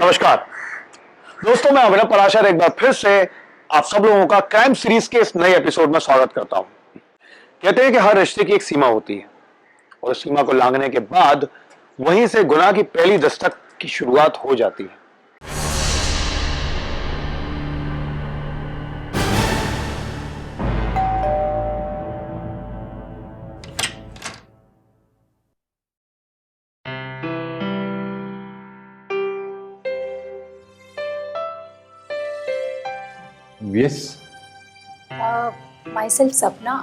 नमस्कार दोस्तों, मैं अभिनव पराशर एक बार फिर से आप सब लोगों का क्राइम सीरीज के इस नए एपिसोड में स्वागत करता हूं। कहते हैं कि हर रिश्ते की एक सीमा होती है और उस सीमा को लांघने के बाद वहीं से गुनाह की पहली दस्तक की शुरुआत हो जाती है। यस माई सेल्फ सपना,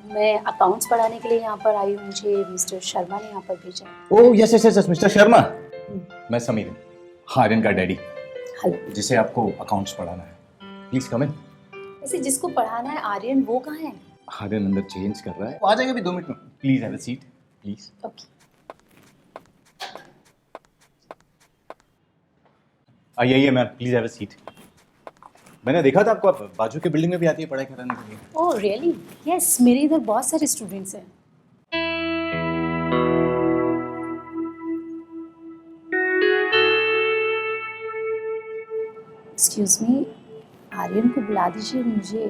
मैं अकाउंट्स पढ़ाने के लिए यहाँ पर आई हूँ। मुझे मिस्टर शर्मा ने यहाँ पर भेजा है। Oh yes yes yes mister Sharma, मैं समीर, आर्यन का डैडी, हेलो। जिसे आपको अकाउंट्स पढ़ाना है। प्लीज कम इन। वैसे जिसको पढ़ाना है आर्यन, वो कहाँ है? आर्यन अंदर चेंज कर रहा है, वो आ जाएगा अभी 2 मिनट में। Please have a seat please. Okay. आइए आइए ma'am, please have a seat. मैंने देखा था आपको, आप बाजू के बिल्डिंग में भी आती है पढ़ाई कराने के लिए। Oh really? यस, मेरे इधर बहुत सारे स्टूडेंट्स हैं। एक्सक्यूज मी, आर्यन को बुला दीजिए मुझे।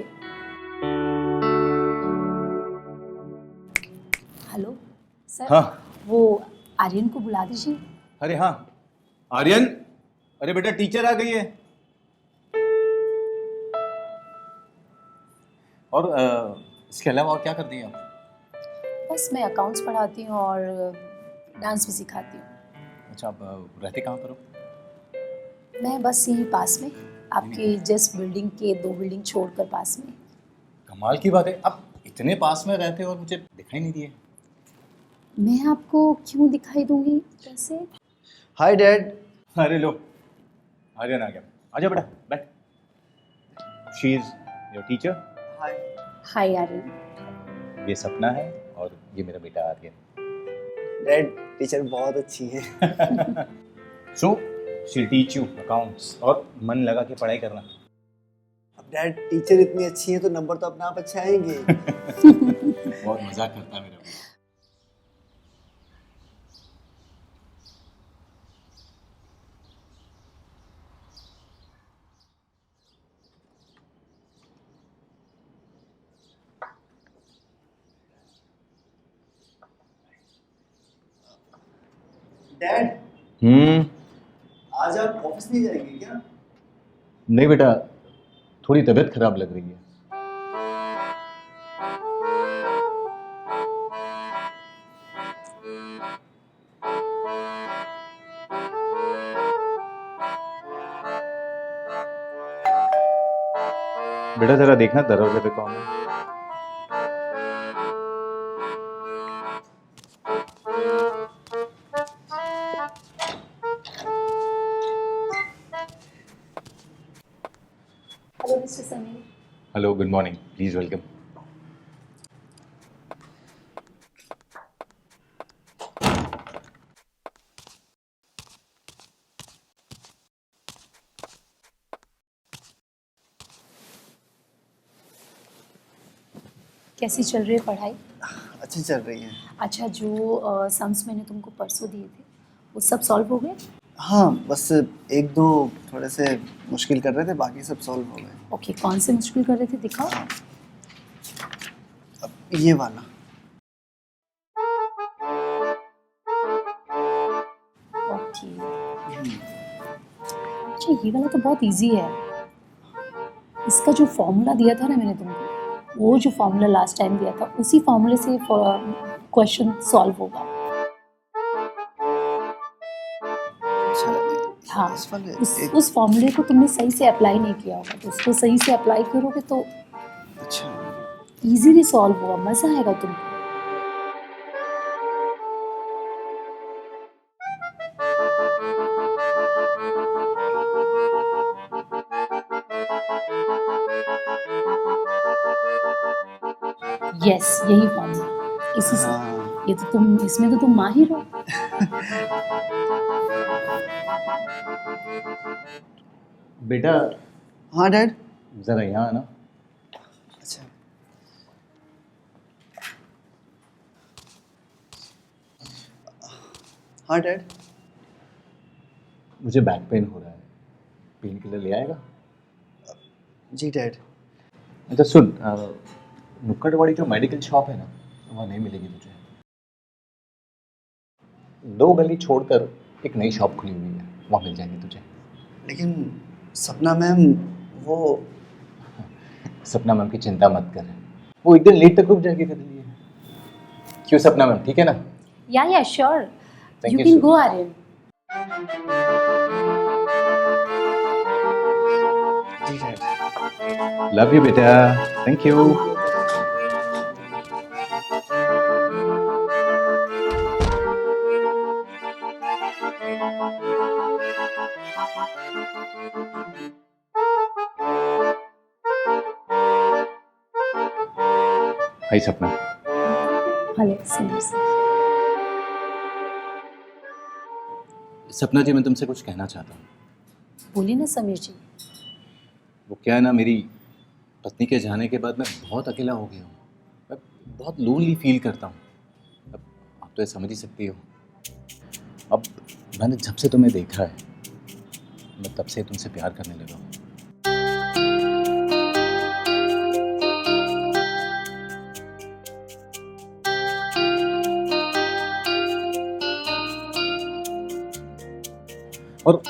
Hello sir. हाँ। वो आर्यन को बुला दीजिए। अरे हाँ आर्यन, अरे बेटा टीचर आ गई है। और इसके अलावा और क्या करती हैं आप? बस मैं अकाउंट्स पढ़ाती हूँ और डांस भी सिखाती हूँ। अच्छा, आप रहते कहाँ पर हो? मैं बस यहीं पास में, आपकी जस्ट बिल्डिंग के 2 बिल्डिंग छोड़कर पास में। कमाल की बात है, आप इतने पास में रहते हो और मुझे दिखाई नहीं दिए। मैं आपको क्यों दिखाई दूंगी? कैसे? Hi dad. अरे लो, आर्यन आ गया। आजा बेटा बैठ। She is your teacher. Hi. Hi Aryan. ये सपना है और ये मेरा बेटा आर्यन। डैड टीचर बहुत अच्छी है। So she teach you accounts और मन लगा के पढ़ाई करना। अब डैड टीचर इतनी अच्छी है तो नंबर तो अपने आप अच्छे आएंगे। बहुत मजाक करता है मेरा बेटा। डैड आज आप ऑफिस नहीं जाएंगे क्या? नहीं बेटा, थोड़ी तबीयत खराब लग रही है। बेटा जरा देखना दरवाजे पे कौन है। Hello mister Sameer. Hello, good morning, please welcome. कैसी चल रही है पढ़ाई? अच्छी चल रही है। अच्छा, जो सम्स मैंने तुमको परसों दिए थे वो सब सॉल्व हो गए? हाँ बस एक दो थोड़े से मुश्किल कर रहे थे, बाकी सब सॉल्व हो गए। ओके, कौन से मुश्किल कर रहे थे, दिखाओ। अब ये वाला। ओके। अच्छा, ये वाला तो बहुत इजी है। इसका जो फॉर्मूला दिया था ना मैंने तुमको, वो जो फॉर्मूला लास्ट टाइम दिया था, उसी फॉर्मूले से क्वेश्चन सॉल्व होगा। अच्छा, हाँ, इस वाले उस फॉर्मूले को तुमने सही से अप्लाई नहीं किया होगा, तो उसको सही से अप्लाई करोगे तो अच्छा इजीली सॉल्व होगा, मजा आएगा तुमको। यस, यही फॉर्मूला, इसी से। हाँ। ये तो तुम, इसमें तो तुम माहिर हो। बेटा हाँ डैड। जरा यहाँ आना। अच्छा हाँ डैड। मुझे बैक पेन हो रहा है। पेन किलर ले आएगा। जी डैड। अच्छा सुन, नुक्कड़वाड़ी जो मेडिकल शॉप है ना, वहाँ नहीं मिलेगी तुझे। 2 गली छोड़कर एक नई शॉप खुली हुई है, वहाँ मिल जाएगी तुझे। लेकिन सपना मैम वो सपना मैम की चिंता मत कर, वो एक दिन लेट तक रुक जाएगी तेरे लिए। क्यों सपना मैम, ठीक है ना? या sure, Thank you you, can sir. Go Aryan. जी डैड। लव यू बेटा, thank you. Hi Sapna. Hello Sameer sir. Sapna ji, मैं तुमसे कुछ कहना चाहता हूँ। बोलिए ना समीर जी। वो क्या है ना, मेरी पत्नी के जाने के बाद मैं बहुत अकेला हो गया हूँ। मैं बहुत लोनली फील करता हूँ। अब आप तो ये समझ ही सकती हो। अब मैंने जब से तुम्हें देखा है, मैं तब से तुमसे प्यार करने लगा हूँ। और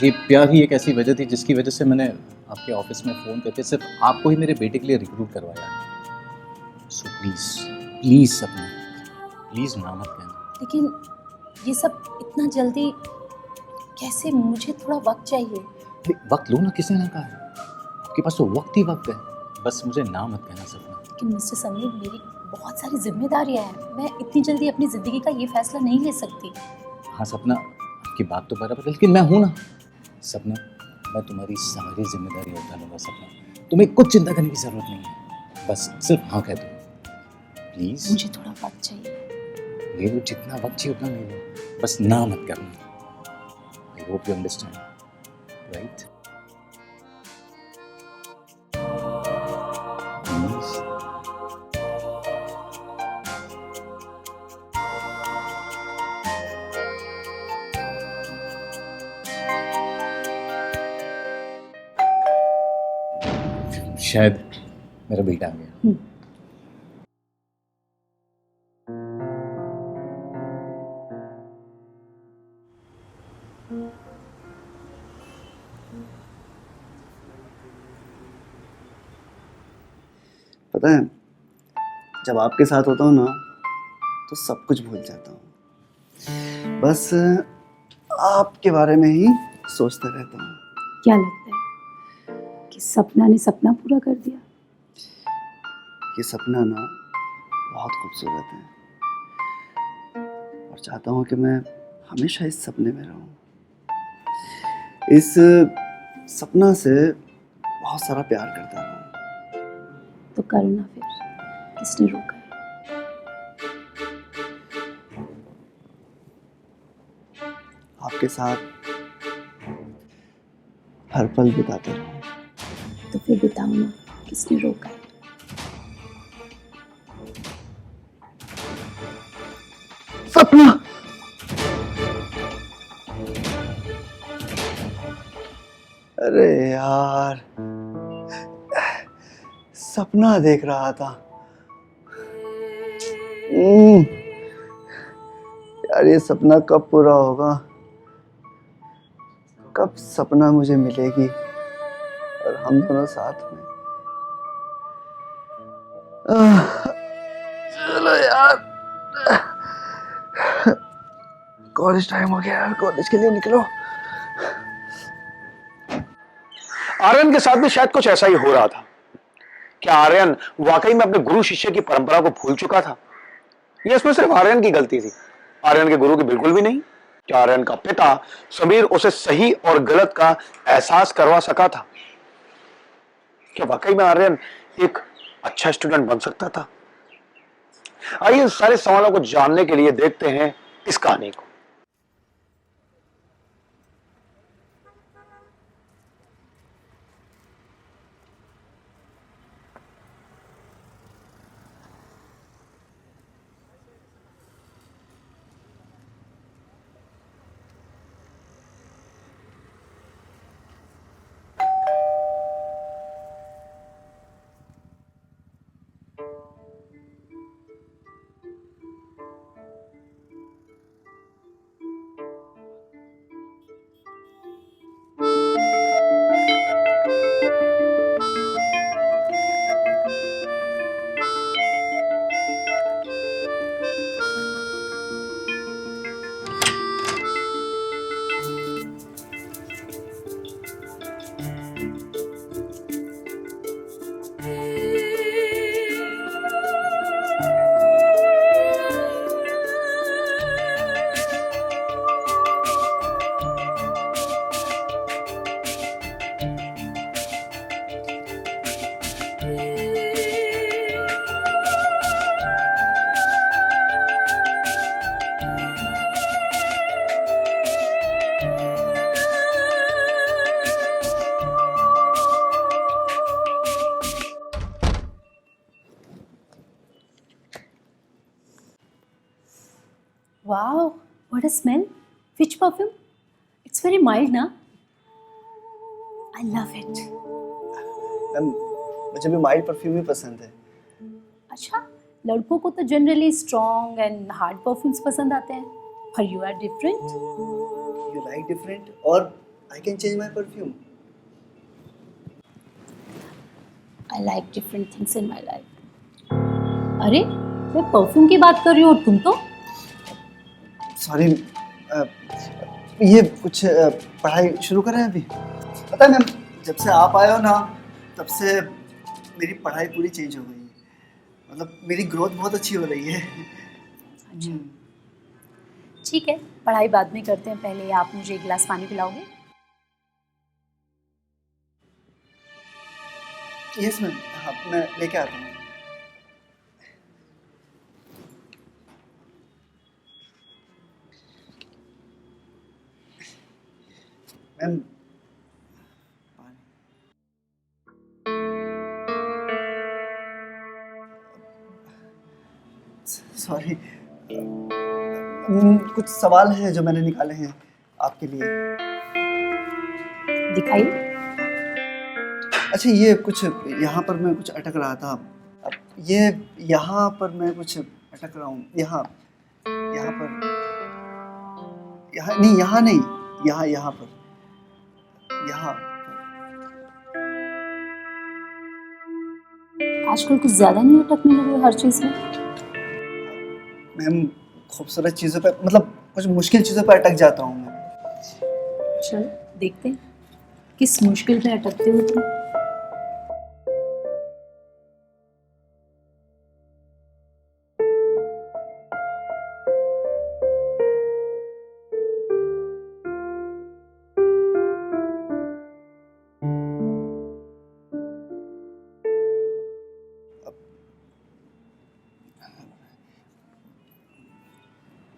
ये प्यार ही एक ऐसी वजह थी जिसकी वजह से मैंने आपके ऑफिस में फ़ोन करके सिर्फ आपको ही मेरे बेटे के लिए रिक्रूट करवाया। सो प्लीज़ प्लीज़ सपना, प्लीज़ ना मत कहना। लेकिन ये सब इतना जल्दी कैसे? मुझे थोड़ा वक्त चाहिए। अरे वक्त लो ना, किसने ना कहा है? आपके पास तो वक्त ही वक्त है। बस मुझे ना मत कहना सपना। लेकिन मिस्टर समीर, मेरी बहुत सारी जिम्मेदारियां हैं। मैं इतनी जल्दी अपनी ज़िंदगी का ये फैसला नहीं ले सकती। हाँ सपना, आपकी बात तो बराबर है, लेकिन मैं हूँ ना। सपना, मैं तुम्हारी सारी जिम्मेदारी उठा लूँगा सपना। तुम्हें कुछ चिंता करने की ज़रूरत नहीं है। बस सिर्फ हाँ कह दो प्लीज़। मुझे थोड़ा वक्त चाहिए। ले लो, जितना वक्त चाहिए उतना ले लो, बस ना मत करना। I hope you understand, right? Please. शायद मेरा बेटा आ गया। पता है, जब आपके साथ होता हूँ ना तो सब कुछ भूल जाता हूँ। बस आपके बारे में ही सोचता रहता हूँ। क्या लगता है कि सपना ने सपना पूरा कर दिया? ये सपना ना बहुत खूबसूरत है और चाहता हूँ कि मैं हमेशा इस सपने में रहूँ। इस सपना से बहुत सारा प्यार करता रहूँ। तो करो ना फिर, किसने रोका है? आपके साथ हर पल बिताते रहूँ। तो फिर बिताओ ना, किसने रोका है? सपना, अरे यार, सपना देख रहा था। यार ये सपना कब पूरा होगा? कब सपना मुझे मिलेगी और हम दोनों साथ में? चलो यार, कॉलेज टाइम हो गया यार, कॉलेज के लिए निकलो। आर्यन के साथ भी शायद कुछ ऐसा ही हो रहा था। क्या आर्यन वाकई में अपने गुरु शिष्य की परंपरा को भूल चुका था? ये इसमें सिर्फ आर्यन की गलती थी, आर्यन के गुरु की बिल्कुल भी नहीं। क्या आर्यन का पिता समीर उसे सही और गलत का एहसास करवा सका था? क्या वाकई में आर्यन एक अच्छा स्टूडेंट बन सकता था? आइए इस सारे सवालों को जानने के लिए देखते हैं इस कहानी को। Wow, what a smell. Which perfume? It's very mild, na? I love it. Ma'am मुझे भी माइल्ड परफ्यूम ही पसंद है। अच्छा, लड़कों को तो generally strong and hard perfumes पसंद आते हैं, पर you are different. You like different और I can change my perfume. I like different things in my life. अरे, मैं परफ्यूम की बात कर रही हूँ और तुम तो सॉरी, ये कुछ पढ़ाई शुरू करें अभी। पता है मैम, जब से आप आए हो ना तब से मेरी पढ़ाई पूरी चेंज हो गई है। मतलब मेरी ग्रोथ बहुत अच्छी हो रही है। अच्छा, ठीक है, पढ़ाई बाद में करते हैं. पहले आप मुझे एक गिलास पानी पिलाओगे? यस मैम, हाँ मैं लेके आता हूँ। मैम सॉरी, कुछ सवाल हैं जो मैंने निकाले हैं आपके लिए। दिखाइए. अच्छा, ये कुछ यहाँ पर मैं कुछ अटक रहा था। अब ये यहाँ पर मैं कुछ अटक रहा हूँ। यहाँ यहाँ पर, यहाँ नहीं, यहाँ नहीं, यहाँ यहाँ पर, यहाँ पर। आजकल कुछ ज़्यादा नहीं अटकने लगे हो हर चीज़ में? मैम खूबसूरत चीज़ों पे, मतलब कुछ मुश्किल चीज़ों पे अटक जाता हूँ मैं। चल देखते हैं किस मुश्किल पे अटकते हो तुम.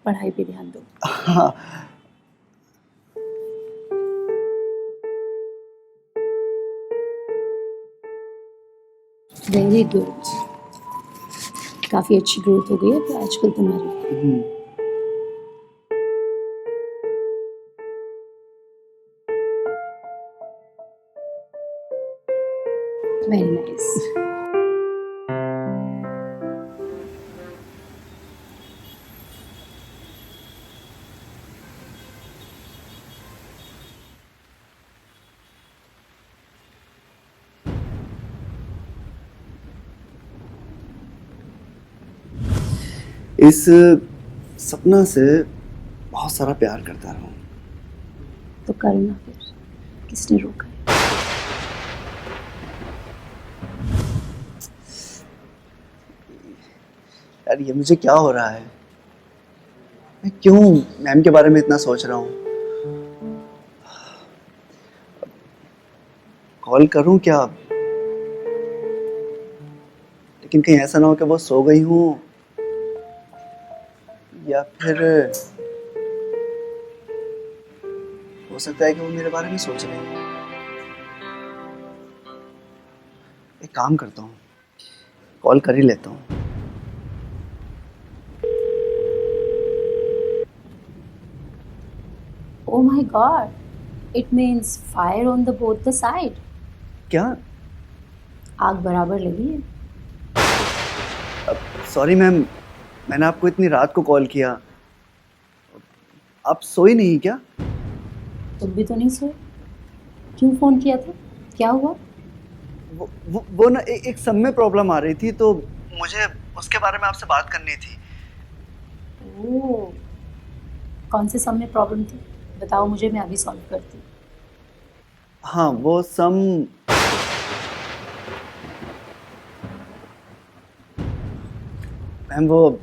पढ़ाई पे ध्यान दो. हाँ, वेरी गुड. काफ़ी अच्छी ग्रोथ हो गई है आजकल तुम्हारी. Very nice. इस सपना से बहुत सारा प्यार करता रहा हूँ। तो करना फिर, किसने रोका है? यार ये मुझे क्या हो रहा है? मैं क्यों मैम के बारे में इतना सोच रहा हूँ? कॉल करूँ क्या? लेकिन कहीं ऐसा ना हो कि वो सो गई हूँ, या फिर हो सकता है कि वो मेरे बारे में सोच रही है। एक काम करता हूँ, कॉल कर ही लेता हूँ। Oh my God, it means fire on the both the side. क्या? आग बराबर लगी है. सॉरी मैम, मैंने आपको इतनी रात को कॉल किया। आप सोई नहीं क्या? तुम भी तो नहीं सोए. क्यों फोन किया था? क्या हुआ? वो ना एक सब में प्रॉब्लम आ रही थी, तो मुझे उसके बारे में आपसे बात करनी थी। ओह, कौन से सम में प्रॉब्लम थी? बताओ मुझे, मैं अभी सॉल्व करती हूँ. हाँ, वो सम मैम, वो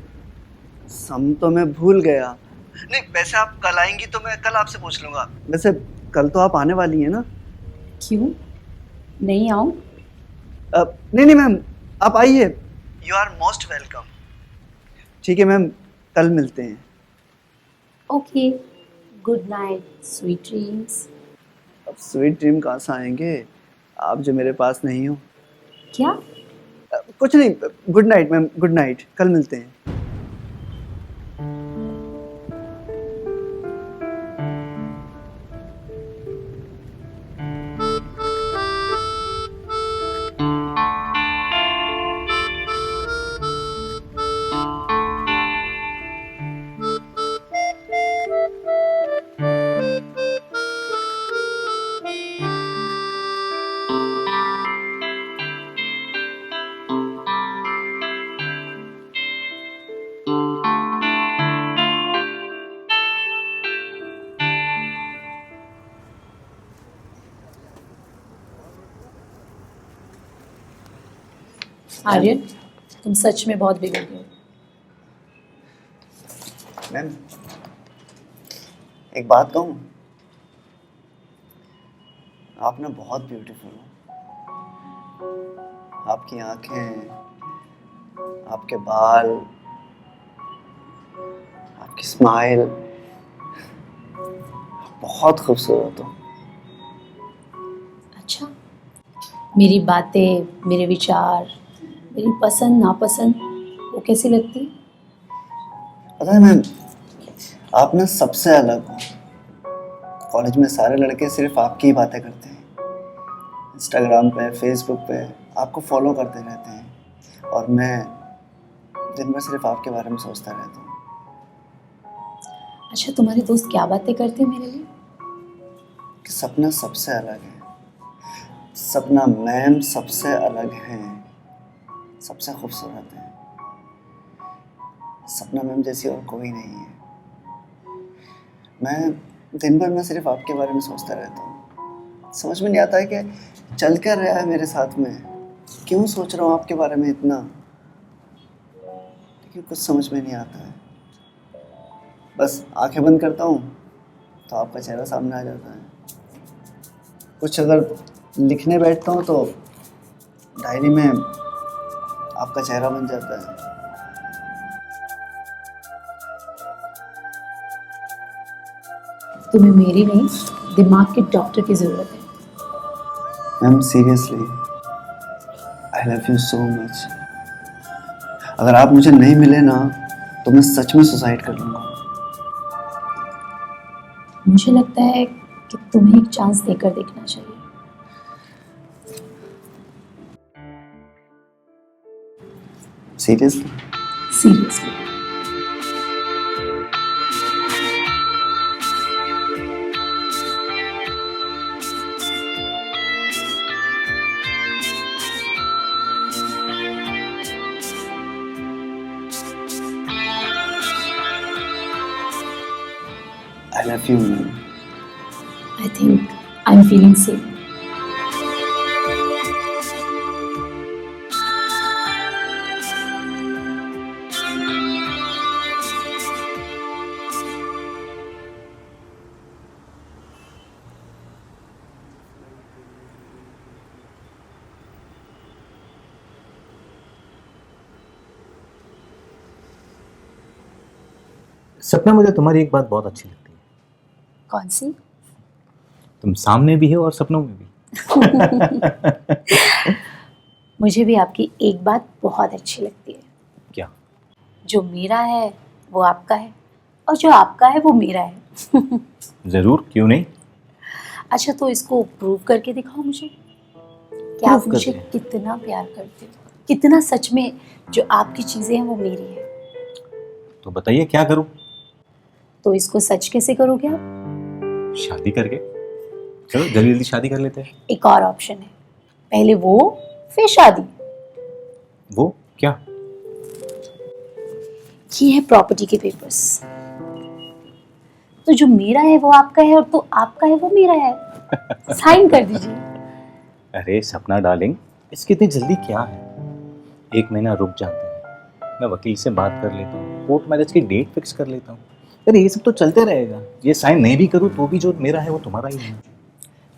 सम तो मैं भूल गया। नहीं, वैसे आप कल आएंगी तो मैं कल आपसे पूछ लूंगा। वैसे कल तो आप आने वाली हैं ना? क्यों नहीं आऊँ? नहीं नहीं मैम, आप आइए। You are most welcome. ठीक है मैम, कल मिलते हैं। Okay, good night, sweet dreams. अब स्वीट ड्रीम कहाँ से आएंगे, आप जो मेरे पास नहीं हो। क्या? कुछ नहीं, good night ma'am, good night, कल मिलते हैं। आर्यन, तुम सच में बहुत बिगड़ गए हो। मैम, एक बात कहूँ, आप ना बहुत ब्यूटीफुल हो। आपकी आंखें, आपके बाल, आपकी स्माइल, बहुत खूबसूरत हो। अच्छा, मेरी बातें, मेरे विचार, मेरी पसंद नापसंद वो कैसी लगती है? पता है मैम, आप ना सबसे अलग हो। कॉलेज में सारे लड़के सिर्फ आपकी ही बातें करते हैं। इंस्टाग्राम पे, फेसबुक पे आपको फॉलो करते रहते हैं, और मैं दिन भर सिर्फ आपके बारे में सोचता रहता हूँ। अच्छा, तुम्हारे दोस्त क्या बातें करते हैं मेरे लिए? कि सपना सबसे अलग है। सपना मैम सबसे अलग है, सबसे खूबसूरत है। सपना मैम जैसी और कोई नहीं है। मैं दिन भर में सिर्फ आपके बारे में सोचता रहता हूँ। समझ में नहीं आता है कि चल क्या रहा है मेरे साथ में, क्यों सोच रहा हूँ आपके बारे में इतना, लेकिन कुछ समझ में नहीं आता है। बस आंखें बंद करता हूँ तो आपका चेहरा सामने आ जाता है। कुछ अगर लिखने बैठता हूँ तो डायरी में आपका चेहरा बन जाता है। तुम्हें मेरी नहीं, दिमाग के डॉक्टर की ज़रूरत है। Ma'am seriously, I love you so much. अगर आप मुझे नहीं मिले ना तो मैं सच में सुसाइड कर लूँगा। मुझे लगता है कि तुम्हें एक चांस देकर देखना चाहिए। Seriously? Seriously. I love you ma'am. I think I am feeling safe. सपना, मुझे तुम्हारी एक बात बहुत अच्छी लगती है। कौन सी? तुम सामने भी हो और सपनों में भी। मुझे भी आपकी एक बात बहुत अच्छी लगती है। क्या? जो मेरा है वो आपका है, और जो आपका है वो मेरा है। जरूर, क्यों नहीं। अच्छा, तो इसको प्रूव करके दिखाओ मुझे कि Prove आप मुझे करके? कितना प्यार करते हो, कितना सच में जो आपकी चीज़ें हैं वो मेरी है। तो बताइए क्या करूं? तो इसको सच कैसे करोगे आप? शादी करके। चलो जल्दी जल्दी शादी कर लेते हैं। एक और ऑप्शन है, पहले वो फिर शादी। वो क्या? ये है प्रॉपर्टी के पेपर्स। तो जो मेरा है वो आपका है, और तो आपका है वो मेरा है। साइन कर दीजिए। अरे सपना डार्लिंग, इसकी इतनी जल्दी क्या है? 1 महीना रुक जाते हैं, मैं वकील से बात कर लेता हूँ, कोर्ट मैरिज की डेट फिक्स कर लेता हूँ। अरे ये सब तो चलते रहेगा। ये साइन नहीं भी करूँ तो भी जो मेरा है वो तुम्हारा ही है।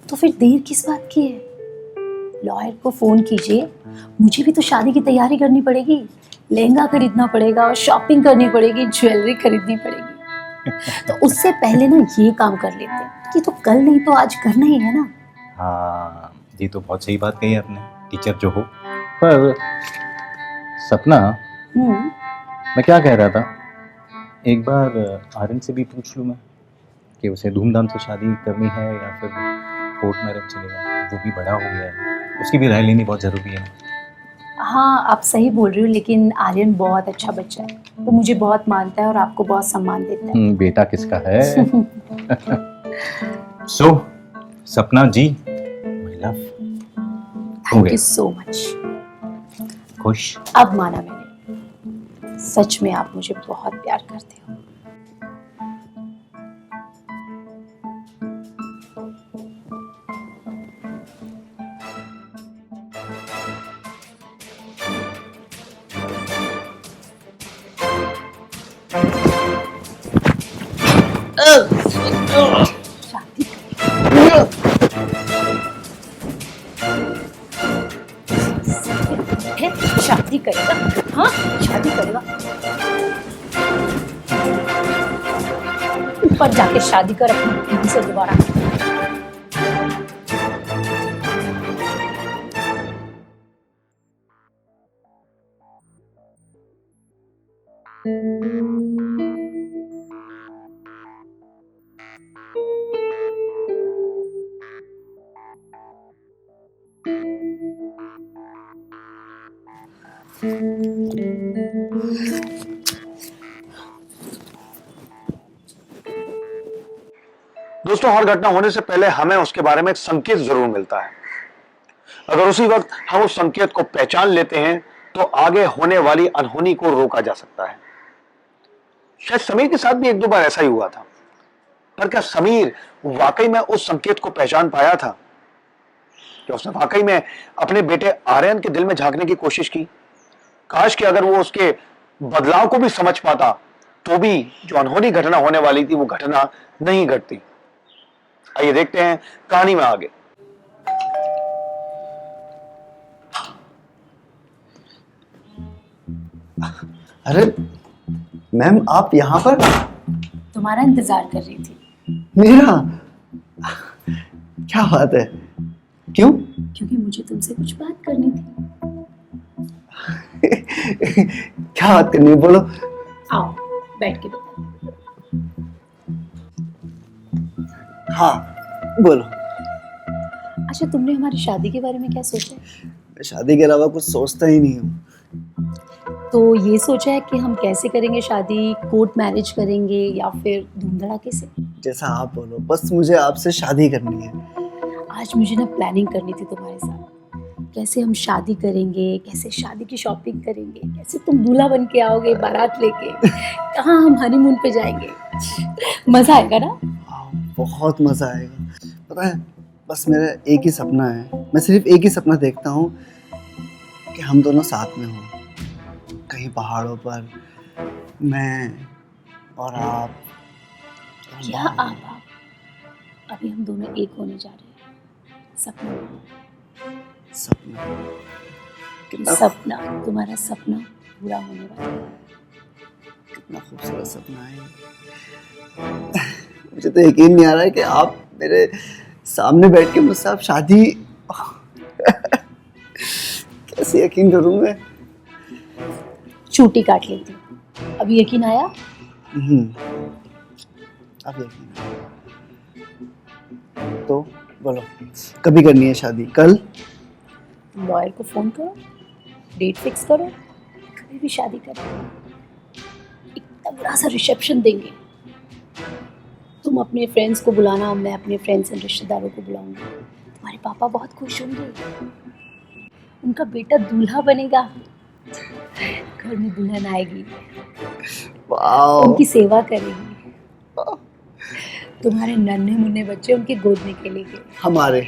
तो फिर देर किस बात की है? लॉयर को फोन कीजिए। मुझे भी तो शादी की तैयारी करनी पड़ेगी, लहंगा खरीदना पड़ेगा, और शॉपिंग करनी पड़ेगी, ज्वेलरी खरीदनी पड़ेगी। तो उससे पहले ना ये काम कर लेते हैं कि तो कल नहीं तो आज करना ही है ना। हाँ, ये तो बहुत सही बात कही आपने, टीचर जो हो। पर सपना, मैं क्या कह रहा था, एक बार आर्यन से भी पूछ लूँ मैं कि उसे धूमधाम से शादी करनी है या फिर कोर्ट मैरिज चलेगा। वो भी बड़ा हो गया है, उसकी भी राय लेनी बहुत ज़रूरी है। हाँ, आप सही बोल रहे हो, लेकिन आर्यन बहुत अच्छा बच्चा है। वो मुझे बहुत मानता है और आपको बहुत सम्मान देता है। बेटा किसका है? So Sapna ji, my love, thank you so much. खुश? अब माना मैंने, सच में आप मुझे बहुत प्यार करते हो। शादी करेगा? हाँ, शादी करेगा। ऊपर जाके शादी कर अपनी बीवी से दोबारा। दोस्तों, हर घटना होने से पहले हमें उसके बारे में एक संकेत जरूर मिलता है। अगर उसी वक्त हम उस संकेत को पहचान लेते हैं तो आगे होने वाली अनहोनी को रोका जा सकता है। शायद समीर के साथ भी एक दो बार ऐसा ही हुआ था, पर क्या समीर वाकई में उस संकेत को पहचान पाया था? क्या उसने वाकई में अपने बेटे आर्यन के दिल में झांकने की कोशिश की? काश कि अगर वो उसके बदलाव को भी समझ पाता तो भी जो अनहोनी घटना होने वाली थी वो घटना नहीं घटती। आइए देखते हैं कहानी में आगे। अरे मैम, आप यहाँ पर? तुम्हारा इंतजार कर रही थी। मेरा? क्या बात है, क्यों? क्योंकि मुझे तुमसे कुछ बात करनी थी। क्या बात करनी है, बोलो। आओ बैठ के बता। हाँ बोलो। अच्छा, तुमने हमारी शादी के बारे में क्या सोचा है? मैं शादी के अलावा कुछ सोचता ही नहीं हूँ। तो ये सोचा है कि हम कैसे करेंगे शादी, कोर्ट मैरिज करेंगे या फिर धूम धड़ाके से? जैसा आप बोलो, बस मुझे आपसे शादी करनी है। आज मुझे ना प्लानिंग करनी थी तुम्हारे साथ। कैसे हम शादी करेंगे, कैसे शादी की शॉपिंग करेंगे, कैसे तुम दूल्हा बन के आओगे बारात लेके, कहाँ हम हनीमून पे जाएंगे। मजा आएगा ना? हाँ, बहुत मजा आएगा। पता है, बस मेरा एक ही सपना है, मैं सिर्फ एक ही सपना देखता हूँ कि हम दोनों साथ में हों, कहीं पहाड़ों पर, मैं और आप। क्या आप अभी हम दोनों एक होने जा रहे हैं। सपना सपना कितना सपना तुम्हारा सपना पूरा होने वाला है। कितना खूबसूरत सपना है। मुझे तो यकीन नहीं आ रहा है कि आप मेरे सामने बैठ के मुझसे आप शादी कैसे यकीन करूं मैं? चूटी काट लेती हूँ। अभी यकीन आया? अब यकीन आया। तो बोलो, कभी करनी है शादी? कल? लॉयर को फोन करो, डेट फिक्स करो, कभी भी शादी करो। इतना बड़ा सा रिसेप्शन देंगे। तुम अपने फ्रेंड्स को बुलाना, मैं अपने फ्रेंड्स एंड रिश्तेदारों को बुलाऊंगी। तुम्हारे पापा बहुत खुश होंगे। उनका बेटा दूल्हा बनेगा, घर में दुल्हन आएगी, वाओ, उनकी सेवा करेगी। तुम्हारे नन्हे मुन्ने बच्चे उनकी गोद में खेलेंगे। हमारे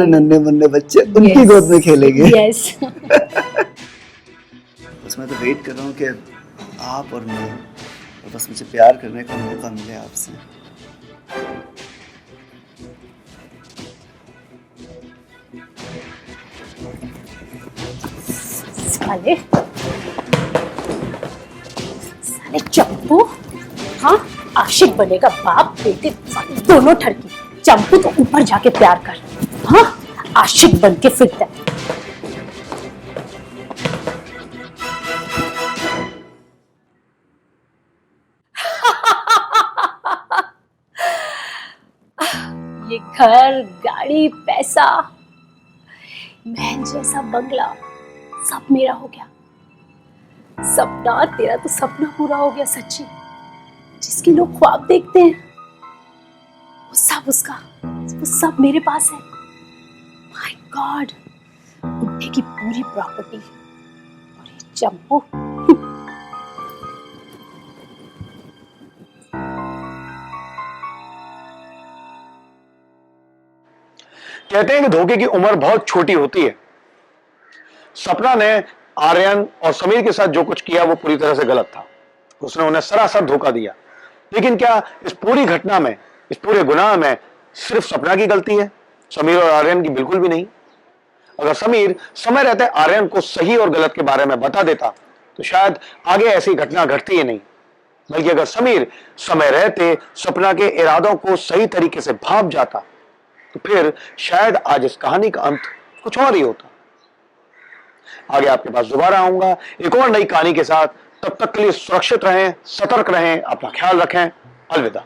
नन्हे मुन्ने बच्चे उनकी गोद में खेलेंगे। यस। बस मैं तो वेट कर रहा हूँ कि आप और मैं, और बस मुझे प्यार करने का मौका मिले आपसे। साले चंपू, हाँ, आशिक बनेगा बाप बेटे दोनों ठरकी। चंपू तो ऊपर जाके प्यार कर, हाँ, आशिक बन के फिरता है। ये घर, गाड़ी, पैसा, महल जैसा बंगला सब मेरा हो गया। सपना तेरा तो सपना पूरा हो गया सच्ची। जिसके लोग ख्वाब देखते हैं वो सब उसका, वो सब मेरे पास है। माय गॉड, बुड्ढे की पूरी प्रॉपर्टी और ये चंपू। कहते हैं कि धोखे की उम्र बहुत छोटी होती है। सपना ने आर्यन और समीर के साथ जो कुछ किया वो पूरी तरह से गलत था। उसने उन्हें सरासर धोखा दिया। लेकिन क्या इस पूरी घटना में, इस पूरे गुनाह में सिर्फ सपना की गलती है? समीर और आर्यन की बिल्कुल भी नहीं। अगर समीर समय रहते आर्यन को सही और गलत के बारे में बता देता तो शायद आगे ऐसी घटना घटती ही नहीं, बल्कि अगर समीर समय रहते सपना के इरादों को सही तरीके से भाप जाता तो फिर शायद आज इस कहानी का अंत कुछ और ही होता। आगे आपके पास दोबारा आऊंगा एक और नई कहानी के साथ। तब तक के लिए सुरक्षित रहें, सतर्क रहें, अपना ख्याल रखें। अलविदा।